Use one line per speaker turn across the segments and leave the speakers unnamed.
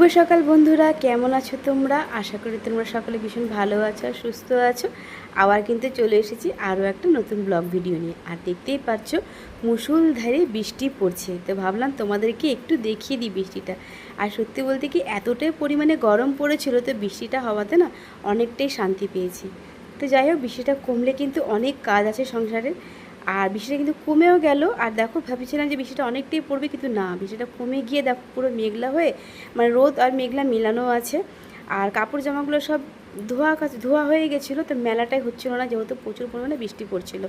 সকাল বন্ধুরা, কেমন আছো তোমরা? আশা করি তোমরা সকলে ভীষণ ভালো আছো, সুস্থ আছো। আবার কিন্তু চলে এসেছি আরও একটা নতুন ব্লগ ভিডিও নিয়ে। আর দেখতেই পাচ্ছ মুষলধারে বৃষ্টি পড়ছে, তো ভাবলাম তোমাদেরকে একটু দেখিয়ে দিই বৃষ্টিটা। আর সত্যি বলতে কি এতটাই পরিমাণে গরম পড়েছিল, তো বৃষ্টিটা হওয়াতে না অনেকটাই শান্তি পেয়েছি। তো যাই হোক, বৃষ্টিটা কমলে কিন্তু অনেক কাজ আছে সংসারের। আর বৃষ্টিটা কিন্তু কমেও গেল। আর দেখো, ভেবেছিলাম যে বৃষ্টিটা অনেকটাই পড়বে, কিন্তু না, বৃষ্টিটা কমে গিয়ে দেখো পুরো মেঘলা হয়ে, মানে রোদ আর মেঘলা মেলানো আছে। আর কাপড় জামাগুলো সব ধোয়া হয়ে গেছিলো, তো মেলাটাই হচ্ছিলো না, যেহেতু প্রচুর পরিমাণে বৃষ্টি পড়ছিল।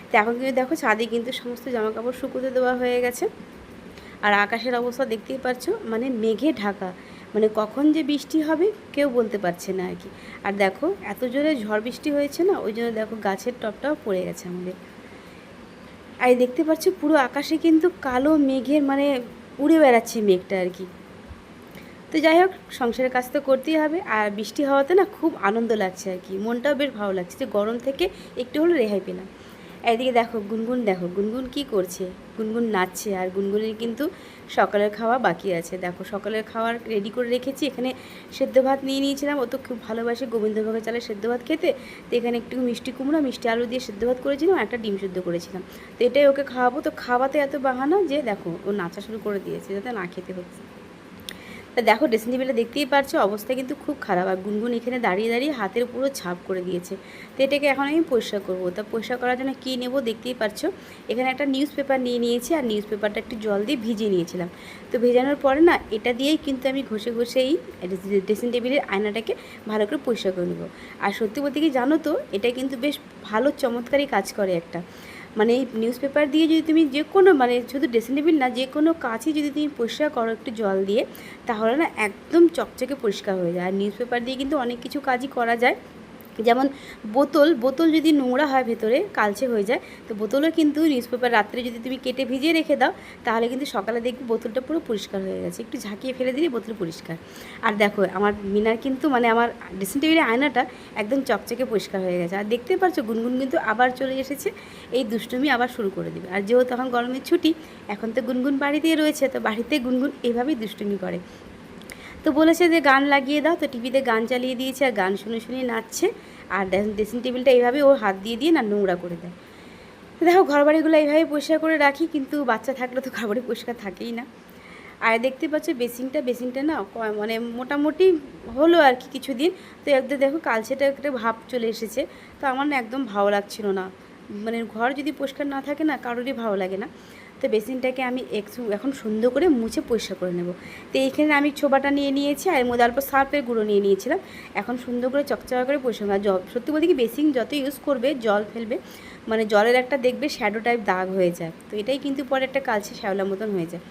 তো এখন কিন্তু দেখো ছাদে কিন্তু সমস্ত জামা কাপড় শুকোতে দেওয়া হয়ে গেছে। আর আকাশের অবস্থা দেখতেই পাচ্ছ, মানে মেঘে ঢাকা, মানে কখন যে বৃষ্টি হবে কেউ বলতে পারছে না আর কি। আর দেখো এত জোরে ঝড় বৃষ্টি হয়েছে না, ওই জন্য দেখো গাছের টপটাও পড়ে গেছে আমাদের। আর দেখতে পাচ্ছ পুরো আকাশে কিন্তু কালো মেঘের, মানে উড়ে বেড়াচ্ছে মেঘটা আর কি। তো যাই হোক, সংসারের কাজ তো করতেই হবে। আর বৃষ্টি হওয়াতে না খুব আনন্দ লাগছে আর কি, মনটাও বেশ ভালো লাগছে যে গরম থেকে একটু হলেও রেহাই পেলাম। এদিকে দেখো গুনগুন কি করছে। গুনগুন নাচছে। আর গুনগুনের কিন্তু সকালের খাওয়া বাকি আছে। দেখো সকালের খাওয়ার রেডি করে রেখেছি। এখানে সেদ্ধ ভাত নিয়ে নিয়েছিলাম, ও তো খুব ভালোবাসে গোবিন্দভোগের চালের সেদ্ধ ভাত খেতে। তো এখানে একটু মিষ্টি কুমড়া, মিষ্টি আলু দিয়ে সেদ্ধ ভাত করেছিলাম, আর একটা ডিম সেদ্ধ করেছিলাম। তো এটাই ওকে খাওয়াবো। তো খাওয়াতে এত বাহানা যে দেখো ও নাচা শুরু করে দিয়েছে, যাতে না খেতে হচ্ছে। তা দেখো ড্রেসিং টেবিলটা দেখতেই পারছো, অবস্থা কিন্তু খুব খারাপ। আর গুনগুন এখানে দাঁড়িয়ে দাঁড়িয়ে হাতের পুরো ছাপ করে দিয়েছে। তো এটাকে এখন আমি পরিষ্কার করবো। তা পরিষ্কার করার জন্য কী নেবো দেখতেই পারছো, এখানে একটা নিউজ পেপার নিয়ে নিয়েছি। আর নিউজ পেপারটা একটু জল দিয়ে ভিজিয়ে নিয়েছিলাম। তো ভেজানোর পরে না এটা দিয়েই কিন্তু আমি ঘষে এই ড্রেসিং টেবিলের আয়নাটাকে ভালো করে পরিষ্কার করে নেবো। আর সত্যি বলতে কি জানো তো, এটা কিন্তু বেশ ভালো চমৎকারই কাজ করে একটা। মানে এই নিউজ পেপার দিয়ে যদি তুমি যে কোনো, মানে শুধু ড্রেসিং টেবিল না, যে কোনো কাজই যদি তুমি পরিষ্কার করো একটু জল দিয়ে, তাহলে না একদম চকচকে পরিষ্কার হয়ে যায়। আর নিউজ পেপার দিয়ে কিন্তু অনেক কিছু কাজই করা যায়। যেমন বোতল যদি নোংরা হয়, ভেতরে কালচে হয়ে যায়, তো বোতলও কিন্তু নিউজ পেপার রাত্রে যদি তুমি কেটে ভিজিয়ে রেখে দাও, তাহলে কিন্তু সকালে দেখবে বোতলটা পুরো পরিষ্কার হয়ে গেছে। একটু ঝাঁকিয়ে ফেলে দিলে বোতল পরিষ্কার। আর দেখো আমার মিনার কিন্তু, মানে আমার ড্রেসিং টেবিলের আয়নাটা একদম চকচকে পরিষ্কার হয়ে গেছে। আর দেখতে পাচ্ছ গুনগুন কিন্তু আবার চলে এসেছে, এই দুষ্টুমি আবার শুরু করে দেবে। আর যেহেতু এখন গরমের ছুটি, এখন তো গুনগুন বাড়িতেই রয়েছে, তো বাড়িতে গুনগুন এইভাবেই দুষ্টুমি করে। তো বলেছে যে গান লাগিয়ে দাও, তো টিভিতে গান চালিয়ে দিয়েছে, আর গান শুনে শুনে নাচছে। আর ড্রেসিং টেবিলটা এইভাবে ও হাত দিয়ে দিয়ে না নোংরা করে দেয়। তো দেখো ঘরবাড়িগুলো এইভাবে পরিষ্কার করে রাখি, কিন্তু বাচ্চা থাকলে তো ঘরবাড়ি পরিষ্কার থাকেই না। আর দেখতে পাচ্ছ বেসিনটা না মানে মোটামুটি হলো আর কি কিছুদিন। তো একদম দেখো কালচেটা একটা ভাব চলে এসেছে। তো আমার না একদম ভালো লাগছিল না, মানে ঘর যদি পরিষ্কার না থাকে না কারোরই ভালো লাগে না। তো বেসিনটাকে আমি এখন সুন্দর করে মুছে পরিষ্কার করে নেব। তো এইখানে আমি ছোবাটা নিয়ে নিয়েছি, আর এর মধ্যে অল্প সার্ফের গুঁড়ো নিয়ে নিয়েছিলাম। এখন সুন্দর করে চকচকা করে পরিষ্কার করা। সত্যি বলতে কি বেসিন যত ইউজ করবে জল ফেলবে, মানে জলের একটা দেখবে শ্যাডো টাইপ দাগ হয়ে যায়। তো এটাই কিন্তু পরে একটা কালচে শ্যাওলা মতন হয়ে যায়।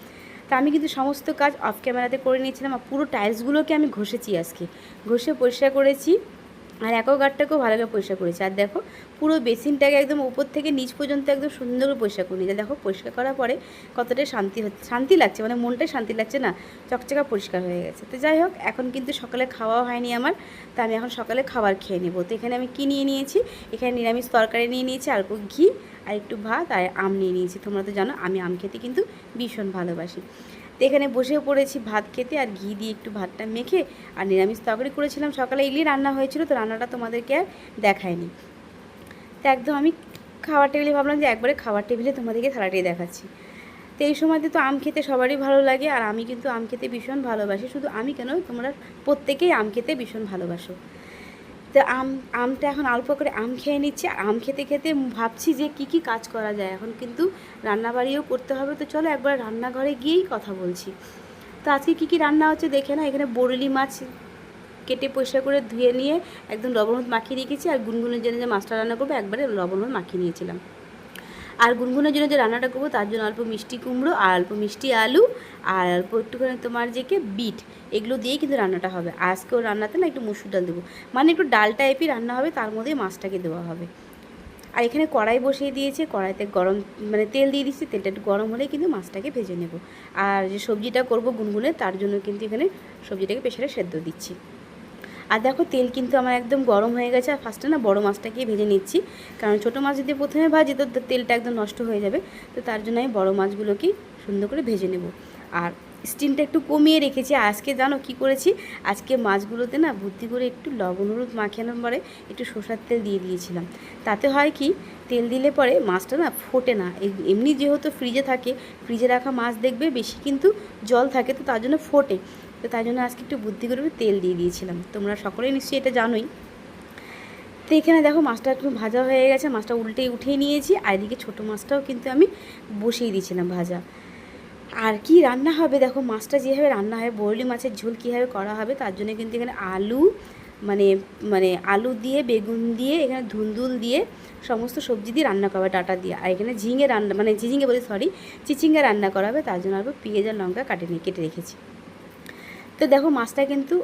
তা আমি কিন্তু সমস্ত কাজ অফ ক্যামেরাতে করে নিয়েছিলাম। আর পুরো টাইলসগুলোকে আমি ঘষেছি, আজকে ঘষে পরিষ্কার করেছি। আর অ্যাকোয়াগার্ডটাকেও ভালো করে পরিষ্কার করেছি। আর দেখো পুরো বেসিনটাকে একদম উপর থেকে নিচ পর্যন্ত একদম সুন্দর করে পরিষ্কার করে নিয়েছে। দেখো পরিষ্কার করার পরে কতটাই শান্তি লাগছে, মানে মনটাই শান্তি লাগছে না, চকচকা পরিষ্কার হয়ে গেছে। তো যাই হোক, এখন কিন্তু সকালে খাওয়াও হয়নি আমার। তো আমি এখন সকালে খাবার খেয়ে নেবো। তো এখানে আমি কী নিয়ে নিয়েছি, এখানে নিরামিষ তরকারি নিয়ে নিয়েছি, অল্প ঘি আর একটু ভাত আর আম নিয়ে নিয়েছি। তোমরা তো জানো আমি আম খেতে কিন্তু ভীষণ ভালোবাসি। তো এখানে বসেও পড়েছি ভাত খেতে, আর ঘি দিয়ে একটু ভাতটা মেখে। আর নিরামিষ তরকারি করেছিলাম সকালে, এগুলি রান্না হয়েছিল, তো রান্নাটা তোমাদেরকে আর দেখায়নি। তো একদম আমি খাওয়ার টেবিলে ভাবলাম যে একবারে খাওয়ার টেবিলে তোমাদেরকে থালাটাই দেখাচ্ছি। তো এই সময়তে তো আম খেতে সবারই ভালো লাগে, আর আমি কিন্তু আম খেতে ভীষণ ভালোবাসি। শুধু আমি কেন, তোমরা প্রত্যেকেই আম খেতে ভীষণ ভালোবাসো। তো আমটা এখন অল্প করে আম খেয়ে নিচ্ছি। আর আম খেতে খেতে ভাবছি যে কি কাজ করা যায়। এখন কিন্তু রান্নাবাড়িও করতে হবে, তো চলো একবার রান্নাঘরে গিয়েই কথা বলছি। তো আজকে কী রান্না হচ্ছে দেখে না। এখানে বরলি মাছ কেটে পরিষ্কার করে ধুয়ে নিয়ে একদম লবণ হলুদ মাখিয়ে রেখেছি। আর গুনগুনের জন্য যে মাছটা রান্না করবো একবারে লবণ হলুদ মাখিয়ে নিয়েছিলাম। আর গুনগুনের জন্য যে রান্নাটা করবো তার জন্য অল্প মিষ্টি কুমড়ো, আর অল্প মিষ্টি আলু, আর অল্প একটুখানি তোমার বিট, এগুলো দিয়েই কিন্তু রান্নাটা হবে। আজকেও রান্নাতে না একটু মসুর ডাল দেবো, মানে একটু ডাল টাইপই রান্না হবে, তার মধ্যে মাছটাকে দেওয়া হবে। আর এখানে কড়াই বসিয়ে দিয়েছে, কড়াইতে গরম, মানে তেল দিয়ে দিচ্ছি, তেলটা একটু গরম হলেই কিন্তু মাছটাকে ভেজে নেব। আর যে সবজিটা করবো গুনগুনে, তার জন্য কিন্তু এখানে সবজিটাকে প্রেসারে সেদ্ধ দিচ্ছি। আর দেখো তেল কিন্তু আমার একদম গরম হয়ে গেছে। আর ফার্স্টে না বড়ো মাছটাকেই ভেজে নিচ্ছি, কারণ ছোটো মাছ যদি প্রথমে ভাজি তো তেলটা একদম নষ্ট হয়ে যাবে। তো তার জন্য আমি বড়ো মাছগুলোকেই সুন্দর করে ভেজে নেব। আর স্টিমটা একটু কমিয়ে রেখেছি। আজকে জানো কি করেছি, আজকে মাছগুলোতে না বুদ্ধি করে একটু লবণ হলুদ মাখানোর পরে একটু সরষের তেল দিয়ে দিয়েছিলাম। তাতে হয় কি, তেল দিলে পরে মাছটা না ফোটে না। এমনি যেহেতু ফ্রিজে থাকে, ফ্রিজে রাখা মাছ দেখবে বেশি কিন্তু জল থাকে, তো তার জন্য ফোটে। তো তাই জন্য আজকে একটু বুদ্ধি করে তেল দিয়ে দিয়েছিলাম। তোমরা সকলেই নিশ্চয়ই এটা জানোই। তো এখানে দেখো মাছটা একটু ভাজা হয়ে গেছে, মাছটা উঠিয়ে নিয়েছি। আর এদিকে ছোটো মাছটাও কিন্তু আমি বসিয়ে দিয়েছিলাম ভাজা। আর কি রান্না হবে দেখো, মাছটা যেভাবে রান্না হয়, বরলি মাছের ঝোল কীভাবে করা হবে তার জন্য কিন্তু এখানে আলু মানে মানে আলু দিয়ে, বেগুন দিয়ে, এখানে ধুন্দুল দিয়ে সমস্ত সবজি দিয়ে রান্না করা হবে, ডাঁটা দিয়ে। আর এখানে ঝিঙে রান্না মানে চিচিঙ্গা রান্না করা হবে, তার জন্য আরও পেঁয়াজ আর লঙ্কা কেটে রেখেছি। তো দেখো মাছটা কিন্তু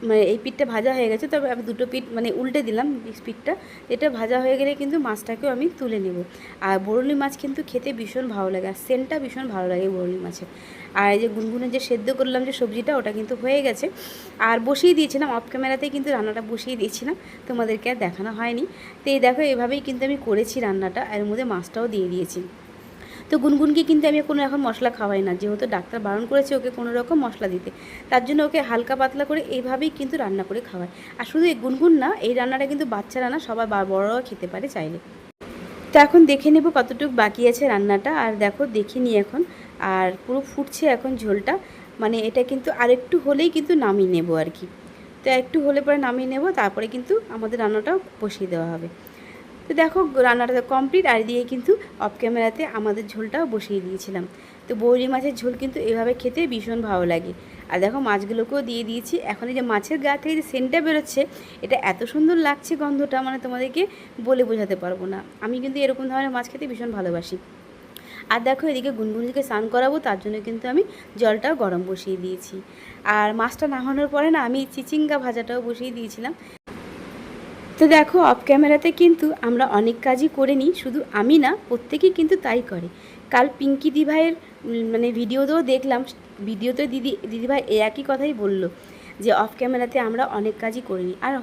মানে এই পিঠটা ভাজা হয়ে গেছে, তবে আমি দুটো পিঠ মানে উল্টে দিলাম পিঠটা। এটা ভাজা হয়ে গেলে কিন্তু মাছটাকেও আমি তুলে নেব। আর বরলি মাছ কিন্তু খেতে ভীষণ ভালো লাগে, আর সেন্টটা ভীষণ ভালো লাগে বরলি মাছের। আর এই যে গুনগুনে যে সেদ্ধ করলাম যে সবজিটা, ওটা কিন্তু হয়ে গেছে। আর বসিয়ে দিয়েছিলাম অফ ক্যামেরাতেই, কিন্তু রান্নাটা বসিয়ে দিয়েছিলাম, তোমাদেরকে আর দেখানো হয়নি। তো এই দেখো এভাবেই কিন্তু আমি করেছি রান্নাটা, এর মধ্যে মাছটাও দিয়ে দিয়েছি। তো গুনগুনকে কিন্তু আমি কোনো এখন মশলা খাওয়াই না, যেহেতু ডাক্তার বারণ করেছে ওকে কোনো রকম মশলা দিতে। তার জন্য ওকে হালকা পাতলা করে এইভাবেই কিন্তু রান্না করে খাওয়ায়। আর শুধু এই গুনগুন না, এই রান্নাটা কিন্তু বাচ্চারা না, সবাই বড়রাও খেতে পারে চাইলে। তো এখন দেখে নেব কতটুকু বাকি আছে রান্নাটা। আর দেখো দেখিনি এখন, আর পুরো ফুটছে এখন ঝোলটা। মানে এটা কিন্তু আরেকটু হলেই কিন্তু নামিয়ে নেব আর কি। তো একটু হলে পরে নামিয়ে নেব, তারপরে কিন্তু আমাদের রান্নাটাও বসিয়ে দেওয়া হবে। তো দেখো রান্নাটা কমপ্লিট। আর দিয়ে কিন্তু অফ ক্যামেরাতে আমাদের ঝোলটাও বসিয়ে দিয়েছিলাম। তো বৌরি মাছের ঝোল কিন্তু এভাবে খেতে ভীষণ ভালো লাগে। আর দেখো মাছগুলোকেও দিয়ে দিয়েছি। এখন এই যে মাছের গা থেকে যে সেন্টটা বেরোচ্ছে, এটা এত সুন্দর লাগছে গন্ধটা, মানে তোমাদেরকে বলে বোঝাতে পারবো না। আমি কিন্তু এরকম ধরনের মাছ খেতে ভীষণ ভালোবাসি। আর দেখো এদিকে গুনগুনকে স্নান করাবো, তার জন্য কিন্তু আমি জলটাও গরম বসিয়ে দিয়েছি। আর মাছটা নামানোর পরে না আমি চিচিঙ্গা ভাজাটাও বসিয়ে দিয়েছিলাম। তো দেখো অফ ক্যামেরাতে কিন্তু আমরা অনেক কাজই করে নিই, শুধু আমি না, প্রত্যেকেই কিন্তু তাই করে। কাল পিঙ্কি দিভাইয়ের মানে ভিডিওতেও দেখলাম, ভিডিওতে দিদিভাই একই কথাই বললো, যে অফ ক্যামেরাতে আমরা অনেক কাজই করে নিই। আর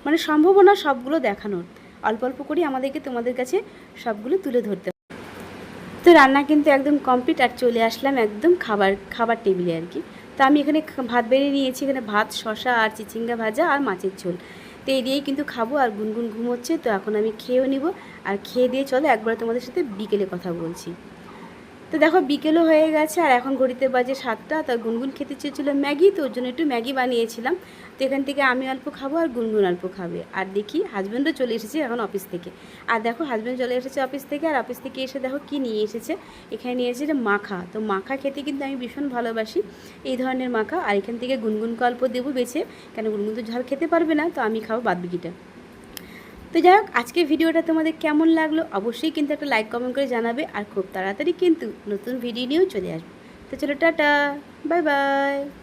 মানে সম্ভাবনা সবগুলো দেখানোর, অল্প অল্প করেই আমাদেরকে তোমাদের কাছে সবগুলো তুলে ধরতে। তো রান্না কিন্তু একদম কমপ্লিট। আর চলে আসলাম একদম খাবার টেবিলে আর কি। তো আমি এখানে ভাত বেড়ে নিয়েছি, এখানে ভাত, শসা আর চিচিঙ্গা ভাজা আর মাছের ঝোল। তো এই দিয়েই কিন্তু খাবো। আর গুনগুন ঘুমোচ্ছে, তো এখন আমি খেয়েও নিব। আর খেয়ে দিয়ে চলো একবার তোমাদের সাথে বিকেলে কথা বলছি। তো দেখো বিকেলও হয়ে গেছে, আর এখন ঘড়িতে বাজে 7টা। তো গুনগুন খেতে চেয়েছিলো ম্যাগি, তো ওর জন্য একটু ম্যাগি বানিয়েছিলাম। তো এখান থেকে আমি অল্প খাবো আর গুনগুন অল্প খাবে। আর দেখি হাজব্যান্ডও চলে এসেছে এখন অফিস থেকে। আর দেখো হাজব্যান্ড চলে এসেছে অফিস থেকে, আর অফিস থেকে এসে দেখো কি নিয়ে এসেছে। এখানে নিয়ে এসেছে মাখা। তো মাখা খেতে কিন্তু আমি ভীষণ ভালোবাসি, এই ধরনের মাখা। আর এখান থেকে গুনগুনকে অল্প দেবো বেছে, কেন গুনগুন তো ঝাল খেতে পারবে না, তো আমি খাবো বাদবিকিটা। তো যাই হোক, আজকের ভিডিওটা তোমাদের কেমন লাগলো অবশ্যই কিন্তু একটা লাইক কমেন্ট করে জানাবে। আর খুব তাড়াতাড়ি কিন্তু নতুন ভিডিও নিয়েও চলে আসবে। তো চলো টাটা, বাই বাই।